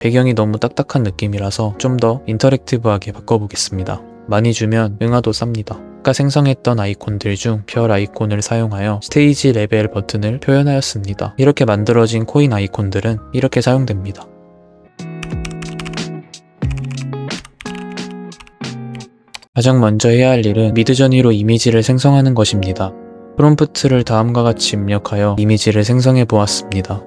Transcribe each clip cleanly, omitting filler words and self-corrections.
배경이 너무 딱딱한 느낌이라서 좀 더 인터랙티브하게 바꿔보겠습니다. 많이 주면 응아도 쌉니다. 아까 생성했던 아이콘들 중 별 아이콘을 사용하여 스테이지 레벨 버튼을 표현하였습니다. 이렇게 만들어진 코인 아이콘들은 이렇게 사용됩니다. 가장 먼저 해야 할 일은 미드저니로 이미지를 생성하는 것입니다. 프롬프트를 다음과 같이 입력하여 이미지를 생성해 보았습니다.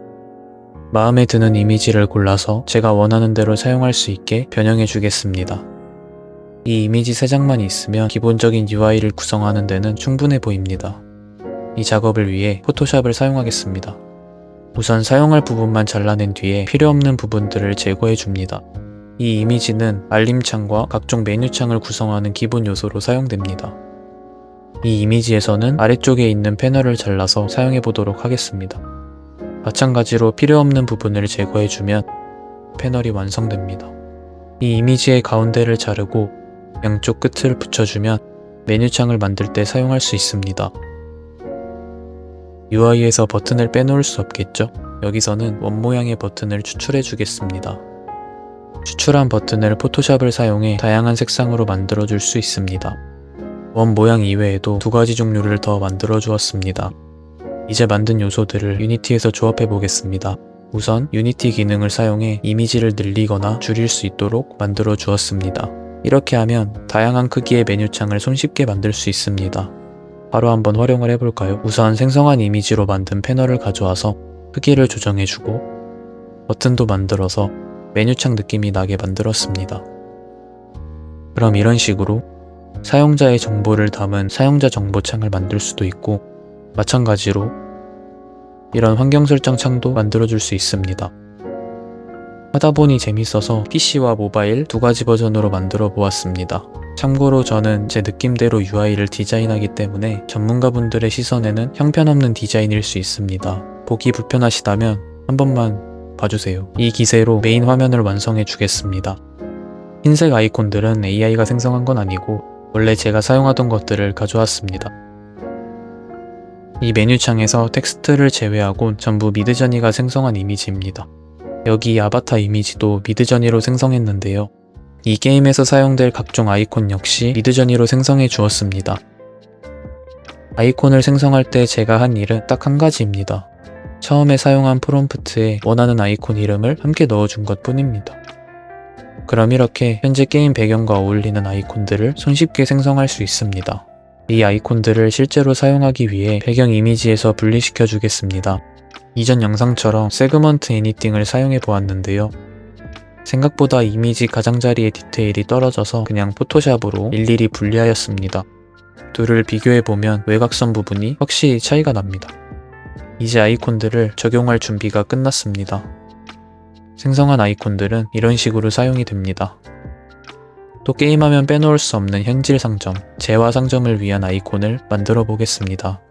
마음에 드는 이미지를 골라서 제가 원하는 대로 사용할 수 있게 변형해 주겠습니다. 이 이미지 3장만 있으면 기본적인 UI를 구성하는 데는 충분해 보입니다. 이 작업을 위해 포토샵을 사용하겠습니다. 우선 사용할 부분만 잘라낸 뒤에 필요없는 부분들을 제거해 줍니다. 이 이미지는 알림창과 각종 메뉴창을 구성하는 기본 요소로 사용됩니다. 이 이미지에서는 아래쪽에 있는 패널을 잘라서 사용해 보도록 하겠습니다. 마찬가지로 필요없는 부분을 제거해 주면 패널이 완성됩니다. 이 이미지의 가운데를 자르고 양쪽 끝을 붙여주면 메뉴창을 만들 때 사용할 수 있습니다. UI에서 버튼을 빼놓을 수 없겠죠? 여기서는 원 모양의 버튼을 추출해 주겠습니다. 추출한 버튼을 포토샵을 사용해 다양한 색상으로 만들어 줄 수 있습니다. 원 모양 이외에도 2가지 종류를 더 만들어 주었습니다. 이제 만든 요소들을 유니티에서 조합해 보겠습니다. 우선 유니티 기능을 사용해 이미지를 늘리거나 줄일 수 있도록 만들어 주었습니다. 이렇게 하면 다양한 크기의 메뉴창을 손쉽게 만들 수 있습니다. 바로 한번 활용을 해볼까요? 우선 생성한 이미지로 만든 패널을 가져와서 크기를 조정해주고 버튼도 만들어서 메뉴창 느낌이 나게 만들었습니다. 그럼 이런 식으로 사용자의 정보를 담은 사용자 정보창을 만들 수도 있고 마찬가지로 이런 환경 설정 창도 만들어줄 수 있습니다. 하다보니 재밌어서 PC와 모바일 2가지 버전으로 만들어 보았습니다. 참고로 저는 제 느낌대로 UI를 디자인하기 때문에 전문가분들의 시선에는 형편없는 디자인일 수 있습니다. 보기 불편하시다면 한 번만 봐주세요. 이 기세로 메인 화면을 완성해 주겠습니다. 흰색 아이콘들은 AI가 생성한 건 아니고 원래 제가 사용하던 것들을 가져왔습니다. 이 메뉴창에서 텍스트를 제외하곤 전부 미드저니가 생성한 이미지입니다. 여기 아바타 이미지도 미드저니로 생성했는데요. 이 게임에서 사용될 각종 아이콘 역시 미드저니로 생성해 주었습니다. 아이콘을 생성할 때 제가 한 일은 딱 한 가지입니다. 처음에 사용한 프롬프트에 원하는 아이콘 이름을 함께 넣어준 것 뿐입니다. 그럼 이렇게 현재 게임 배경과 어울리는 아이콘들을 손쉽게 생성할 수 있습니다. 이 아이콘들을 실제로 사용하기 위해 배경 이미지에서 분리시켜 주겠습니다. 이전 영상처럼 세그먼트 애니띵을 사용해 보았는데요. 생각보다 이미지 가장자리의 디테일이 떨어져서 그냥 포토샵으로 일일이 분리하였습니다. 둘을 비교해보면 외곽선 부분이 확실히 차이가 납니다. 이제 아이콘들을 적용할 준비가 끝났습니다. 생성한 아이콘들은 이런 식으로 사용이 됩니다. 또 게임하면 빼놓을 수 없는 현질 상점, 재화 상점을 위한 아이콘을 만들어 보겠습니다.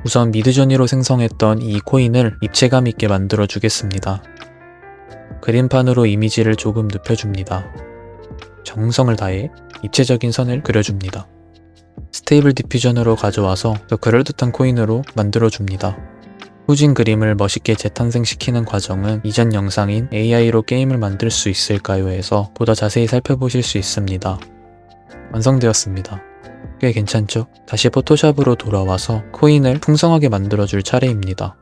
우선 미드저니로 생성했던 이 코인을 입체감 있게 만들어 주겠습니다. 그림판으로 이미지를 조금 눕혀줍니다. 정성을 다해 입체적인 선을 그려줍니다. 스테이블 디퓨전으로 가져와서 더 그럴듯한 코인으로 만들어 줍니다. 후진 그림을 멋있게 재탄생시키는 과정은 이전 영상인 AI로 게임을 만들 수 있을까요?에서 보다 자세히 살펴보실 수 있습니다. 완성되었습니다. 꽤 괜찮죠? 다시 포토샵으로 돌아와서 코인을 풍성하게 만들어줄 차례입니다.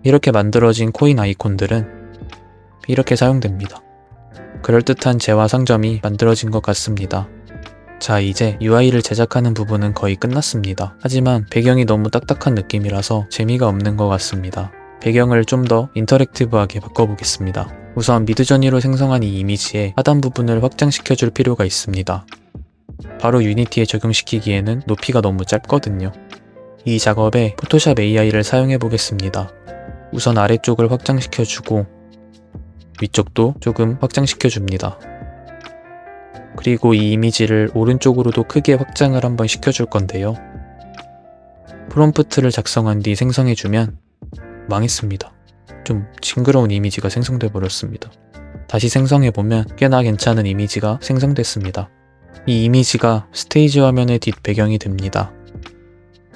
이렇게 만들어진 코인 아이콘들은 이렇게 사용됩니다. 그럴듯한 재화 상점이 만들어진 것 같습니다. 자, 이제 UI를 제작하는 부분은 거의 끝났습니다. 하지만 배경이 너무 딱딱한 느낌이라서 재미가 없는 것 같습니다. 배경을 좀 더 인터랙티브하게 바꿔보겠습니다. 우선 미드저니로 생성한 이 이미지의 하단 부분을 확장시켜줄 필요가 있습니다. 바로 유니티에 적용시키기에는 높이가 너무 짧거든요. 이 작업에 포토샵 AI를 사용해 보겠습니다. 우선 아래쪽을 확장시켜주고 위쪽도 조금 확장시켜줍니다. 그리고 이 이미지를 오른쪽으로도 크게 확장을 한번 시켜줄 건데요. 프롬프트를 작성한 뒤 생성해주면 망했습니다. 좀 징그러운 이미지가 생성돼 버렸습니다. 다시 생성해보면 꽤나 괜찮은 이미지가 생성됐습니다. 이 이미지가 스테이지 화면의 뒷배경이 됩니다.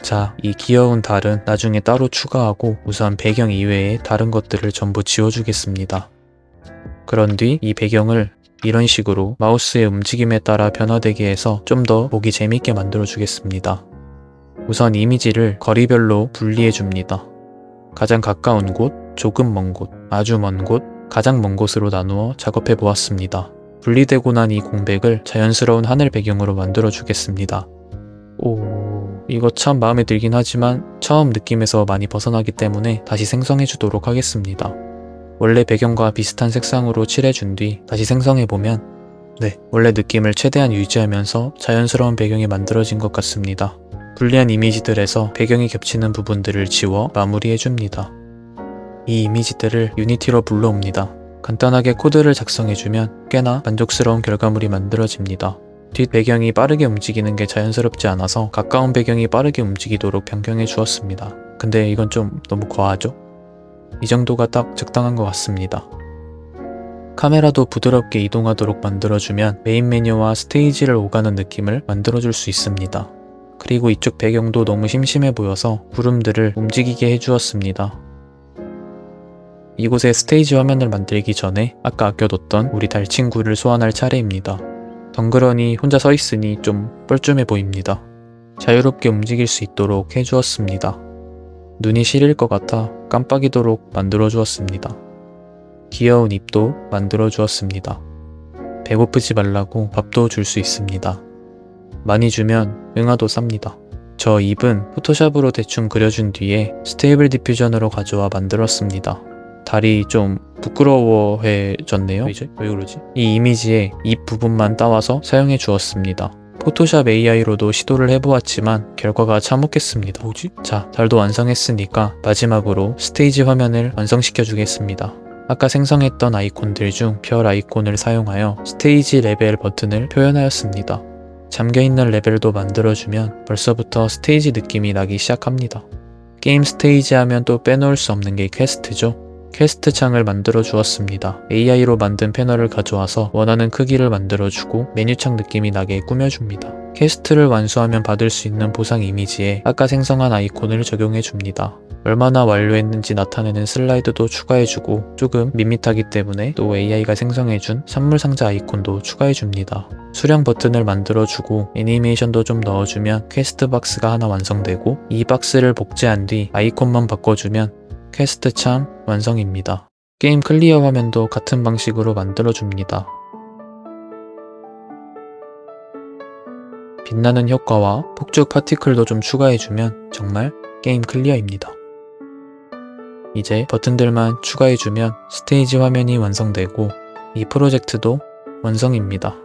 자, 이 귀여운 달은 나중에 따로 추가하고 우선 배경 이외에 다른 것들을 전부 지워주겠습니다. 그런 뒤 이 배경을 이런 식으로 마우스의 움직임에 따라 변화되게 해서 좀 더 보기 재밌게 만들어 주겠습니다. 우선 이미지를 거리별로 분리해 줍니다. 가장 가까운 곳, 조금 먼 곳, 아주 먼 곳, 가장 먼 곳으로 나누어 작업해 보았습니다. 분리되고 난 이 공백을 자연스러운 하늘 배경으로 만들어 주겠습니다. 오, 이거 참 마음에 들긴 하지만 처음 느낌에서 많이 벗어나기 때문에 다시 생성해 주도록 하겠습니다. 원래 배경과 비슷한 색상으로 칠해준 뒤 다시 생성해보면 원래 느낌을 최대한 유지하면서 자연스러운 배경이 만들어진 것 같습니다. 불리한 이미지들에서 배경이 겹치는 부분들을 지워 마무리해줍니다. 이 이미지들을 유니티로 불러옵니다. 간단하게 코드를 작성해주면 꽤나 만족스러운 결과물이 만들어집니다. 뒷 배경이 빠르게 움직이는 게 자연스럽지 않아서 가까운 배경이 빠르게 움직이도록 변경해 주었습니다. 근데 이건 좀 너무 과하죠? 이 정도가 딱 적당한 것 같습니다. 카메라도 부드럽게 이동하도록 만들어주면 메인 메뉴와 스테이지를 오가는 느낌을 만들어줄 수 있습니다. 그리고 이쪽 배경도 너무 심심해 보여서 구름들을 움직이게 해주었습니다. 이곳에 스테이지 화면을 만들기 전에 아까 아껴뒀던 우리 달 친구를 소환할 차례입니다. 덩그러니 혼자 서 있으니 좀 뻘쭘해 보입니다. 자유롭게 움직일 수 있도록 해주었습니다. 눈이 시릴 것 같아 깜빡이도록 만들어 주었습니다. 귀여운 입도 만들어 주었습니다. 배고프지 말라고 밥도 줄 수 있습니다. 많이 주면 응아도 쌉니다. 저 입은 포토샵으로 대충 그려준 뒤에 스테이블 디퓨전으로 가져와 만들었습니다. 달이 좀 부끄러워해졌네요. 왜 그러지? 이 이미지에 입 부분만 따와서 사용해 주었습니다. 포토샵 AI로도 시도를 해보았지만 결과가 참혹했습니다. 뭐지? 자, 달도 완성했으니까 마지막으로 스테이지 화면을 완성시켜 주겠습니다. 아까 생성했던 아이콘들 중 별 아이콘을 사용하여 스테이지 레벨 버튼을 표현하였습니다. 잠겨있는 레벨도 만들어주면 벌써부터 스테이지 느낌이 나기 시작합니다. 게임 스테이지 하면 또 빼놓을 수 없는 게 퀘스트죠. 퀘스트 창을 만들어 주었습니다. AI로 만든 패널을 가져와서 원하는 크기를 만들어주고 메뉴창 느낌이 나게 꾸며줍니다. 퀘스트를 완수하면 받을 수 있는 보상 이미지에 아까 생성한 아이콘을 적용해줍니다. 얼마나 완료했는지 나타내는 슬라이드도 추가해주고 조금 밋밋하기 때문에 또 AI가 생성해준 선물 상자 아이콘도 추가해줍니다. 수령 버튼을 만들어주고 애니메이션도 좀 넣어주면 퀘스트 박스가 하나 완성되고 이 박스를 복제한 뒤 아이콘만 바꿔주면 퀘스트 창 완성입니다. 게임 클리어 화면도 같은 방식으로 만들어줍니다. 빛나는 효과와 폭죽 파티클도 좀 추가해주면 정말 게임 클리어입니다. 이제 버튼들만 추가해주면 스테이지 화면이 완성되고 이 프로젝트도 완성입니다.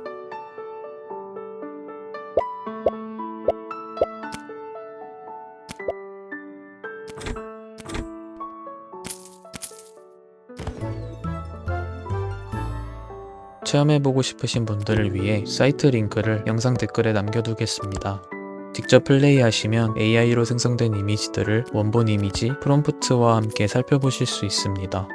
체험해보고 싶으신 분들을 위해 사이트 링크를 영상 댓글에 남겨두겠습니다. 직접 플레이하시면 AI로 생성된 이미지들을 원본 이미지 프롬프트와 함께 살펴보실 수 있습니다.